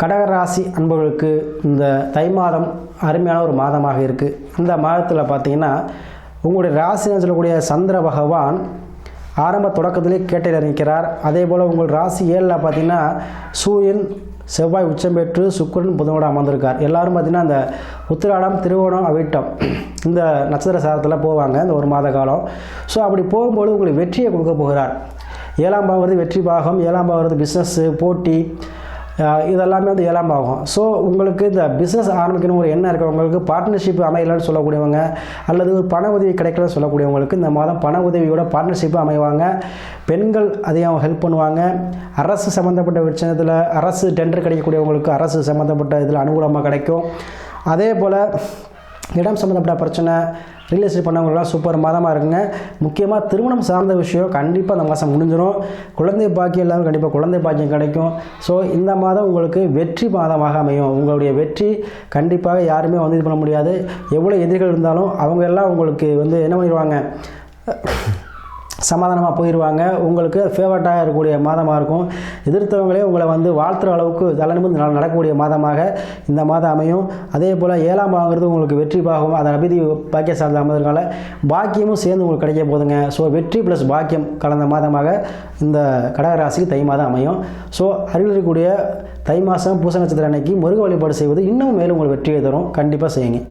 கடகராசி அன்பர்களுக்கு இந்த தை மாதம் அருமையான ஒரு மாதமாக இருக்குது. இந்த மாதத்தில் பார்த்திங்கன்னா உங்களுடைய ராசின்னு சொல்லக்கூடிய சந்திர பகவான் ஆரம்ப தொடக்கத்திலே கேட்டையில் நிற்கிறார். அதே போல் உங்கள் ராசி 7ல் பார்த்திங்கன்னா சூரியன் செவ்வாய் உச்சம் பெற்று சுக்கிரன் புதனோடு அமர்ந்திருக்கார். எல்லோரும் பார்த்திங்கன்னா அந்த உத்திராடம் திருவோணம் அவிட்டம் இந்த நட்சத்திர சாரத்தில் போவாங்க இந்த ஒரு மாத காலம். ஸோ அப்படி போகும்போது உங்களுக்கு வெற்றியை கொடுக்க போகிறார். 7ஆம் பாவம் வருது வெற்றி பாகம், 7ஆம் பாவம் வருது பிஸ்னஸ்ஸு போட்டி, இதெல்லாமே வந்து 7ஆம் பாகம். ஸோ உங்களுக்கு இந்த பிஸ்னஸ் ஆரம்பிக்கணும் ஒரு எண்ணம் இருக்கிறவங்களுக்கு, பார்ட்னர்ஷிப் அமையலன்னு சொல்லக்கூடியவங்க அல்லது ஒரு பண உதவி கிடைக்கலன்னு சொல்லக்கூடியவங்களுக்கு இந்த மாதம் பண உதவியோட பார்ட்னர்ஷிப்பு அமைவாங்க. பெண்கள் அதிகம் ஹெல்ப் பண்ணுவாங்க. அரசு சம்மந்தப்பட்ட விஷயத்தில் அரசு டெண்டர் கிடைக்கக்கூடியவங்களுக்கு அரசு சம்மந்தப்பட்ட இதில் அனுகூலமாக கிடைக்கும். அதே போல் இடம் சம்மந்தப்பட்ட பிரச்சனை ரியல் எஸ்டேட் பண்ணவங்களாம் சூப்பர் மாதமாக இருக்குங்க. முக்கியமாக திருமணம் சார்ந்த விஷயம் கண்டிப்பாக அந்த மாதம் முடிஞ்சிடும். குழந்தை பாக்கியம் எல்லாரும் கண்டிப்பாக குழந்தை பாக்கியம் கிடைக்கும். ஸோ இந்த மாதம் உங்களுக்கு வெற்றி மாதமாக அமையும். உங்களுடைய வெற்றி கண்டிப்பாக யாருமே வந்து இது பண்ண முடியாது. எவ்வளோ எதிரிகள் இருந்தாலும் அவங்க எல்லாம் உங்களுக்கு வந்து என்ன பண்ணிடுவாங்க, சமாதானமாக போயிடுவாங்க. உங்களுக்கு ஃபேவரட்டாக இருக்கக்கூடிய மாதமாக இருக்கும். எதிர்த்தவங்களே உங்களை வந்து வாழ்த்துற அளவுக்கு தலைநிமிர்ந்து நடக்கக்கூடிய மாதமாக இந்த மாதம் அமையும். அதே போல் 7ஆம் பாகங்கிறது உங்களுக்கு வெற்றி பாகம், அதை அபிதி பாக்கிய சார்ந்த அமைந்ததுனால பாக்கியமும் சேர்ந்து உங்களுக்கு கிடைக்க போதுங்க. ஸோ வெற்றி ப்ளஸ் பாக்கியம் கலந்த மாதமாக இந்த கடகராசிக்கு தை மாதம் அமையும். ஸோ அருகில் இருக்கக்கூடிய தை மாதம் பூச நட்சத்திர அன்னைக்கு முருக வழிபாடு செய்வது இன்னும் மேலும் உங்களுக்கு வெற்றியை தரும். கண்டிப்பாக செய்யுங்க.